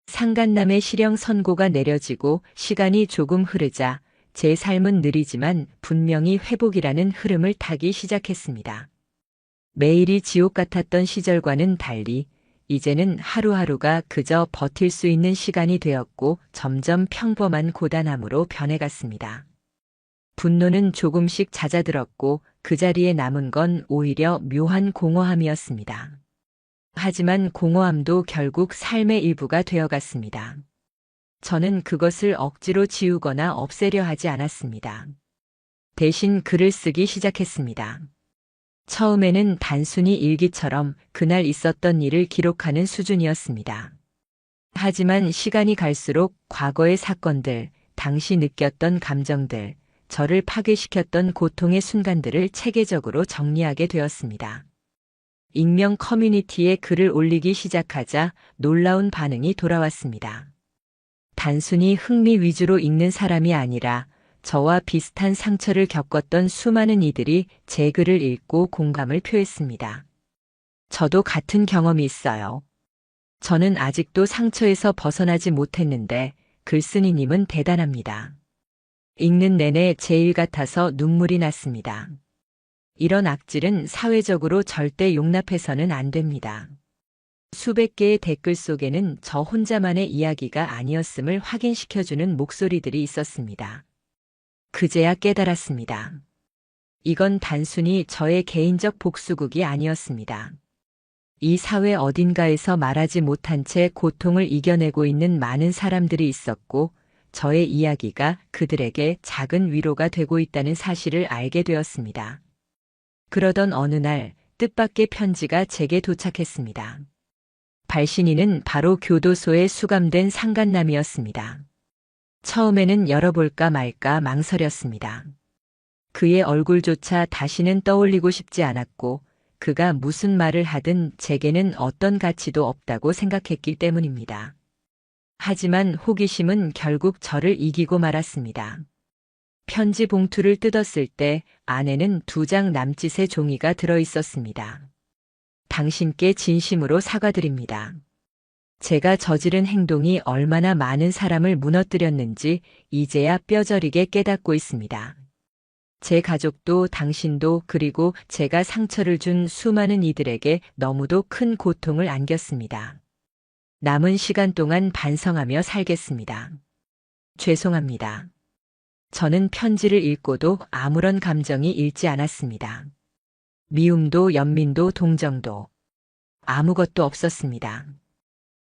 상간남의 실형 선고가 내려지고 시간이 조금 흐르자 제 삶은 느리지만 분명히 회복이라는 흐름을 타기 시작했습니다. 매일이 지옥 같았던 시절과는 달리 이제는 하루하루가 그저 버틸 수 있는 시간이 되었고 점점 평범한 고단함으로 변해갔습니다. 분노는 조금씩 잦아들었고 그 자리에 남은 건 오히려 묘한 공허함이었습니다. 하지만 공허함도 결국 삶의 일부가 되어갔습니다. 저는 그것을 억지로 지우거나 없애려 하지 않았습니다. 대신 글을 쓰기 시작했습니다. 처음에는 단순히 일기처럼 그날 있었던 일을 기록하는 수준이었습니다. 하지만 시간이 갈수록 과거의 사건들, 당시 느꼈던 감정들, 저를 파괴시켰던 고통의 순간들을 체계적으로 정리하게 되었습니다. 익명 커뮤니티에 글을 올리기 시작하자 놀라운 반응이 돌아왔습니다. 단순히 흥미 위주로 읽는 사람이 아니라 저와 비슷한 상처를 겪었던 수많은 이들이 제 글을 읽고 공감을 표했습니다. 저도 같은 경험이 있어요. 저는 아직도 상처에서 벗어나지 못했는데 글쓴이님은 대단합니다. 읽는 내내 제 일 같아서 눈물이 났습니다. 이런 악질은 사회적으로 절대 용납해서는 안 됩니다. 수백 개의 댓글 속에는 저 혼자만의 이야기가 아니었음을 확인시켜주는 목소리들이 있었습니다. 그제야 깨달았습니다. 이건 단순히 저의 개인적 복수극이 아니었습니다. 이 사회 어딘가에서 말하지 못한 채 고통을 이겨내고 있는 많은 사람들이 있었고 저의 이야기가 그들에게 작은 위로가 되고 있다는 사실을 알게 되었습니다. 그러던 어느 날 뜻밖의 편지가 제게 도착했습니다. 발신인은 바로 교도소에 수감된 상간남이었습니다. 처음에는 열어볼까 말까 망설였습니다. 그의 얼굴조차 다시는 떠올리고 싶지 않았고 그가 무슨 말을 하든 제게는 어떤 가치도 없다고 생각했기 때문입니다. 하지만 호기심은 결국 저를 이기고 말았습니다. 편지 봉투를 뜯었을 때 안에는 2장 남짓의 종이가 들어 있었습니다. 당신께 진심으로 사과드립니다. 제가 저지른 행동이 얼마나 많은 사람을 무너뜨렸는지 이제야 뼈저리게 깨닫고 있습니다. 제 가족도 당신도 그리고 제가 상처를 준 수많은 이들에게 너무도 큰 고통을 안겼습니다. 남은 시간 동안 반성하며 살겠습니다. 죄송합니다. 저는 편지를 읽고도 아무런 감정이 일지 않았습니다. 미움도 연민도 동정도 아무것도 없었습니다.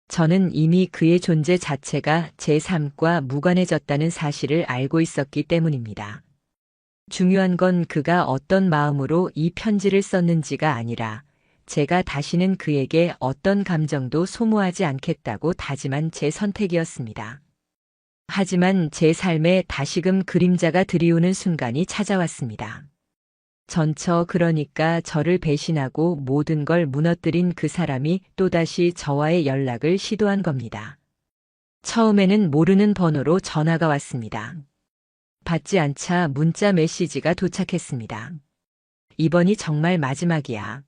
저는 이미 그의 존재 자체가 제 삶과 무관해졌다는 사실을 알고 있었기 때문입니다. 중요한 건 그가 어떤 마음으로 이 편지를 썼는지가 아니라 제가 다시는 그에게 어떤 감정도 소모하지 않겠다고 다짐한 제 선택이었습니다. 하지만 제 삶에 다시금 그림자가 드리우는 순간이 찾아왔습니다. 그러니까 저를 배신하고 모든 걸 무너뜨린 그 사람이 또다시 저와의 연락을 시도한 겁니다. 처음에는 모르는 번호로 전화가 왔습니다. 받지 않자 문자 메시지가 도착했습니다. 이번이 정말 마지막이야.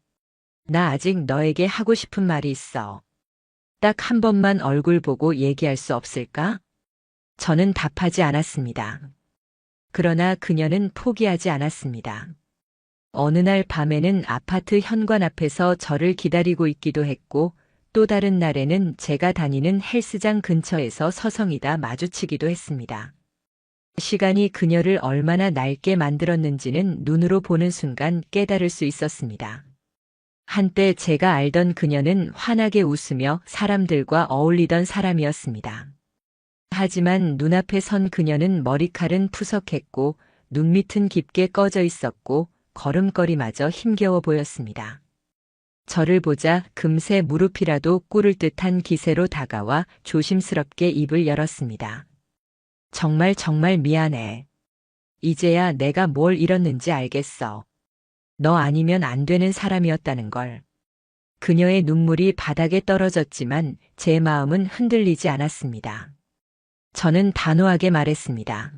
나 아직 너에게 하고 싶은 말이 있어. 딱 한 번만 얼굴 보고 얘기할 수 없을까? 저는 답하지 않았습니다. 그러나 그녀는 포기하지 않았습니다. 어느 날 밤에는 아파트 현관 앞에서 저를 기다리고 있기도 했고, 또 다른 날에는 제가 다니는 헬스장 근처에서 서성이다 마주치기도 했습니다. 시간이 그녀를 얼마나 낡게 만들었는지는 눈으로 보는 순간 깨달을 수 있었습니다. 한때 제가 알던 그녀는 환하게 웃으며 사람들과 어울리던 사람이었습니다. 하지만 눈앞에 선 그녀는 머리칼은 푸석했고 눈밑은 깊게 꺼져 있었고 걸음걸이마저 힘겨워 보였습니다. 저를 보자 금세 무릎이라도 꿇을 듯한 기세로 다가와 조심스럽게 입을 열었습니다. 정말 미안해. 이제야 내가 뭘 잃었는지 알겠어. 너 아니면 안 되는 사람이었다는 걸. 그녀의 눈물이 바닥에 떨어졌지만 제 마음은 흔들리지 않았습니다. 저는 단호하게 말했습니다.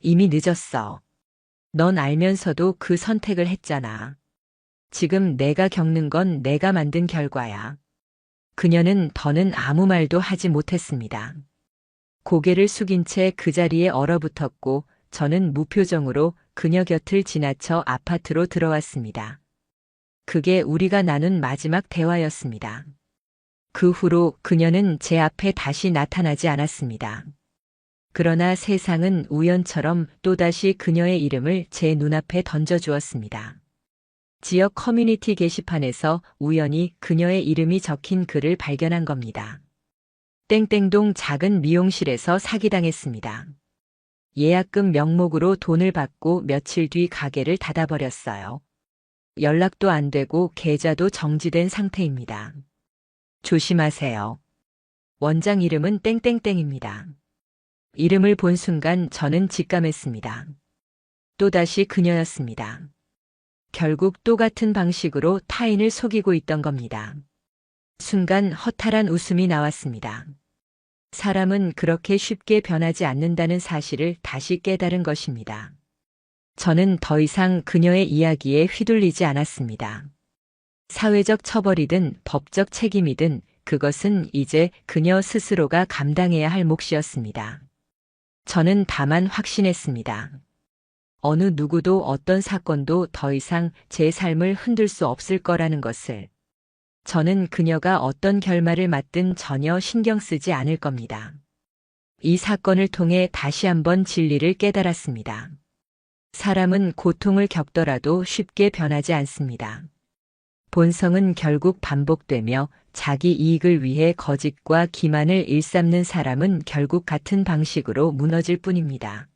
이미 늦었어. 넌 알면서도 그 선택을 했잖아. 지금 내가 겪는 건 내가 만든 결과야. 그녀는 더는 아무 말도 하지 못했습니다. 고개를 숙인 채 그 자리에 얼어붙었고 저는 무표정으로 그녀 곁을 지나쳐 아파트로 들어왔습니다. 그게 우리가 나눈 마지막 대화였습니다. 그 후로 그녀는 제 앞에 다시 나타나지 않았습니다. 그러나 세상은 우연처럼 또다시 그녀의 이름을 제 눈앞에 던져주었습니다. 지역 커뮤니티 게시판에서 우연히 그녀의 이름이 적힌 글을 발견한 겁니다. 땡땡동 작은 미용실에서 사기당했습니다. 예약금 명목으로 돈을 받고 며칠 뒤 가게를 닫아버렸어요. 연락도 안 되고 계좌도 정지된 상태입니다. 조심하세요. 원장 이름은 땡땡땡입니다. 이름을 본 순간 저는 직감했습니다. 또다시 그녀였습니다. 결국 똑같은 방식으로 타인을 속이고 있던 겁니다. 순간 허탈한 웃음이 나왔습니다. 사람은 그렇게 쉽게 변하지 않는다는 사실을 다시 깨달은 것입니다. 저는 더 이상 그녀의 이야기에 휘둘리지 않았습니다. 사회적 처벌이든 법적 책임이든 그것은 이제 그녀 스스로가 감당해야 할 몫이었습니다. 저는 다만 확신했습니다. 어느 누구도 어떤 사건도 더 이상 제 삶을 흔들 수 없을 거라는 것을. 저는 그녀가 어떤 결말을 맞든 전혀 신경 쓰지 않을 겁니다. 이 사건을 통해 다시 한번 진리를 깨달았습니다. 사람은 고통을 겪더라도 쉽게 변하지 않습니다. 본성은 결국 반복되며 자기 이익을 위해 거짓과 기만을 일삼는 사람은 결국 같은 방식으로 무너질 뿐입니다.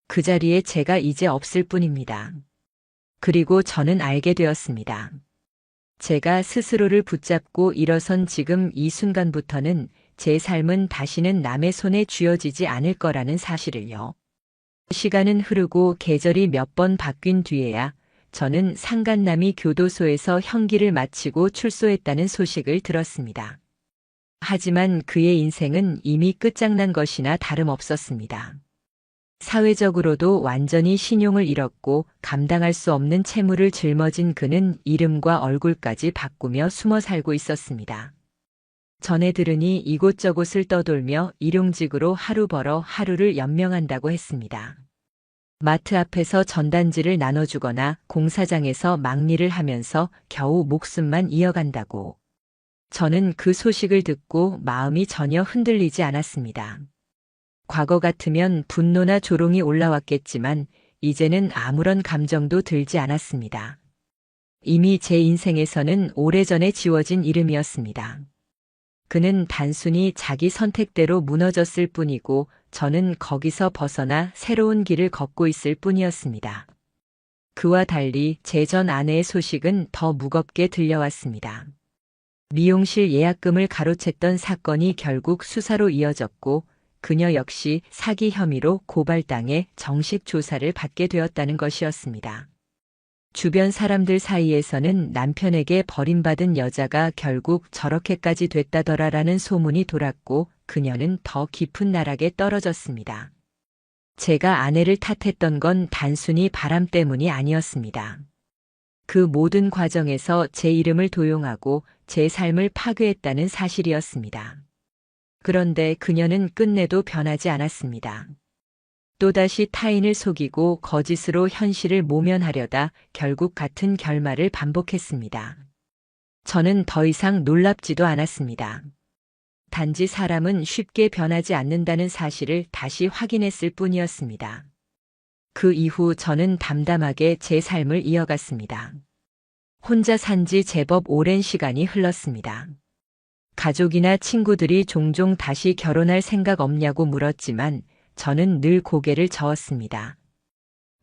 그 자리에 제가 이제 없을 뿐입니다. 그리고 저는 알게 되었습니다. 제가 스스로를 붙잡고 일어선 지금 이 순간부터는 제 삶은 다시는 남의 손에 쥐어지지 않을 거라는 사실을요. 시간은 흐르고 계절이 몇 번 바뀐 뒤에야 저는 상간남이 교도소에서 형기를 마치고 출소했다는 소식을 들었습니다. 하지만 그의 인생은 이미 끝장난 것이나 다름없었습니다. 사회적으로도 완전히 신용을 잃었고 감당할 수 없는 채무를 짊어진 그는 이름과 얼굴까지 바꾸며 숨어 살고 있었습니다. 전해 들으니 이곳저곳을 떠돌며 일용직으로 하루 벌어 하루를 연명한다고 했습니다. 마트 앞에서 전단지를 나눠주거나 공사장에서 막일을 하면서 겨우 목숨만 이어간다고. 저는 그 소식을 듣고 마음이 전혀 흔들리지 않았습니다. 과거 같으면 분노나 조롱이 올라왔겠지만 이제는 아무런 감정도 들지 않았습니다. 이미 제 인생에서는 오래전에 지워진 이름이었습니다. 그는 단순히 자기 선택대로 무너졌을 뿐이고 저는 거기서 벗어나 새로운 길을 걷고 있을 뿐이었습니다. 그와 달리 제 전 아내의 소식은 더 무겁게 들려왔습니다. 미용실 예약금을 가로챘던 사건이 결국 수사로 이어졌고 그녀 역시 사기 혐의로 고발당해 정식 조사를 받게 되었다는 것이었습니다. 주변 사람들 사이에서는 남편에게 버림받은 여자가 결국 저렇게까지 됐다더라라는 소문이 돌았고 그녀는 더 깊은 나락에 떨어졌습니다. 제가 아내를 탓했던 건 단순히 바람 때문이 아니었습니다. 그 모든 과정에서 제 이름을 도용하고 제 삶을 파괴했다는 사실이었습니다. 그런데 그녀는 끝내도 변하지 않았습니다. 또다시 타인을 속이고 거짓으로 현실을 모면하려다 결국 같은 결말을 반복했습니다. 저는 더 이상 놀랍지도 않았습니다. 단지 사람은 쉽게 변하지 않는다는 사실을 다시 확인했을 뿐이었습니다. 그 이후 저는 담담하게 제 삶을 이어갔습니다. 혼자 산 지 제법 오랜 시간이 흘렀습니다. 가족이나 친구들이 종종 다시 결혼할 생각 없냐고 물었지만 저는 늘 고개를 저었습니다.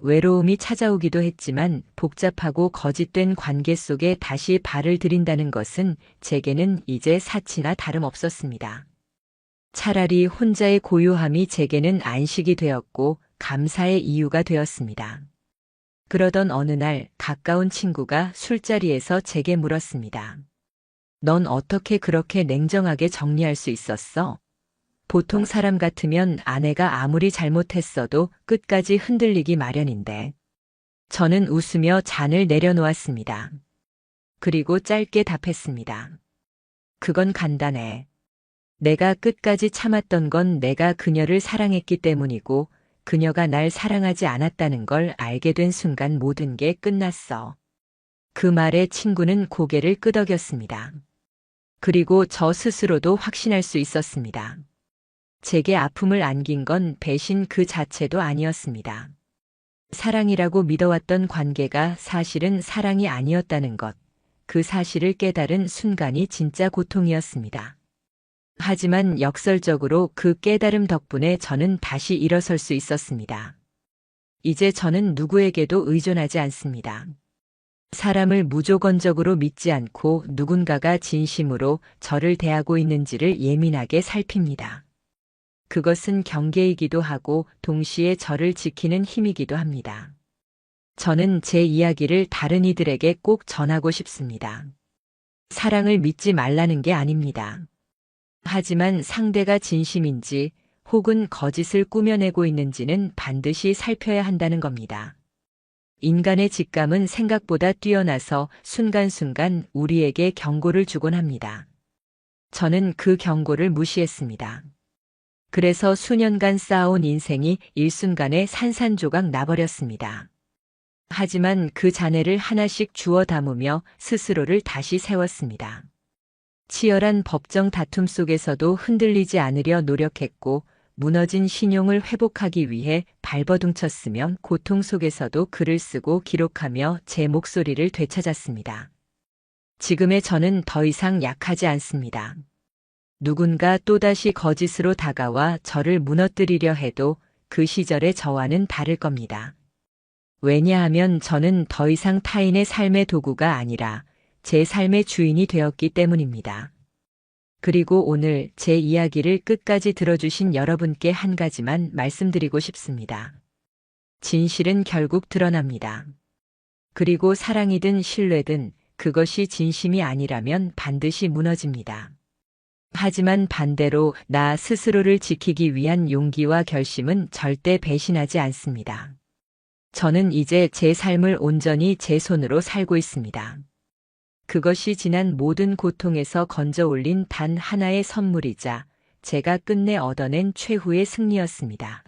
외로움이 찾아오기도 했지만 복잡하고 거짓된 관계 속에 다시 발을 들인다는 것은 제게는 이제 사치나 다름없었습니다. 차라리 혼자의 고요함이 제게는 안식이 되었고 감사의 이유가 되었습니다. 그러던 어느 날 가까운 친구가 술자리에서 제게 물었습니다. 넌 어떻게 그렇게 냉정하게 정리할 수 있었어? 보통 사람 같으면 아내가 아무리 잘못했어도 끝까지 흔들리기 마련인데. 저는 웃으며 잔을 내려놓았습니다. 그리고 짧게 답했습니다. 그건 간단해. 내가 끝까지 참았던 건 내가 그녀를 사랑했기 때문이고 그녀가 날 사랑하지 않았다는 걸 알게 된 순간 모든 게 끝났어. 그 말에 친구는 고개를 끄덕였습니다. 그리고 저 스스로도 확신할 수 있었습니다. 제게 아픔을 안긴 건 배신 그 자체도 아니었습니다. 사랑이라고 믿어왔던 관계가 사실은 사랑이 아니었다는 것, 그 사실을 깨달은 순간이 진짜 고통이었습니다. 하지만 역설적으로 그 깨달음 덕분에 저는 다시 일어설 수 있었습니다. 이제 저는 누구에게도 의존하지 않습니다. 사람을 무조건적으로 믿지 않고 누군가가 진심으로 저를 대하고 있는지를 예민하게 살핍니다. 그것은 경계이기도 하고 동시에 저를 지키는 힘이기도 합니다. 저는 제 이야기를 다른 이들에게 꼭 전하고 싶습니다. 사랑을 믿지 말라는 게 아닙니다. 하지만 상대가 진심인지 혹은 거짓을 꾸며내고 있는지는 반드시 살펴야 한다는 겁니다. 인간의 직감은 생각보다 뛰어나서 순간순간 우리에게 경고를 주곤 합니다. 저는 그 경고를 무시했습니다. 그래서 수년간 쌓아온 인생이 일순간에 산산조각 나버렸습니다. 하지만 그 잔해를 하나씩 주워 담으며 스스로를 다시 세웠습니다. 치열한 법정 다툼 속에서도 흔들리지 않으려 노력했고 무너진 신용을 회복하기 위해 발버둥쳤으며 고통 속에서도 글을 쓰고 기록하며 제 목소리를 되찾았습니다. 지금의 저는 더 이상 약하지 않습니다. 누군가 또다시 거짓으로 다가와 저를 무너뜨리려 해도 그 시절의 저와는 다를 겁니다. 왜냐하면 저는 더 이상 타인의 삶의 도구가 아니라 제 삶의 주인이 되었기 때문입니다. 그리고 오늘 제 이야기를 끝까지 들어주신 여러분께 한 가지만 말씀드리고 싶습니다. 진실은 결국 드러납니다. 그리고 사랑이든 신뢰든 그것이 진심이 아니라면 반드시 무너집니다. 하지만 반대로 나 스스로를 지키기 위한 용기와 결심은 절대 배신하지 않습니다. 저는 이제 제 삶을 온전히 제 손으로 살고 있습니다. 그것이 지난 모든 고통에서 건져 올린 단 하나의 선물이자 제가 끝내 얻어낸 최후의 승리였습니다.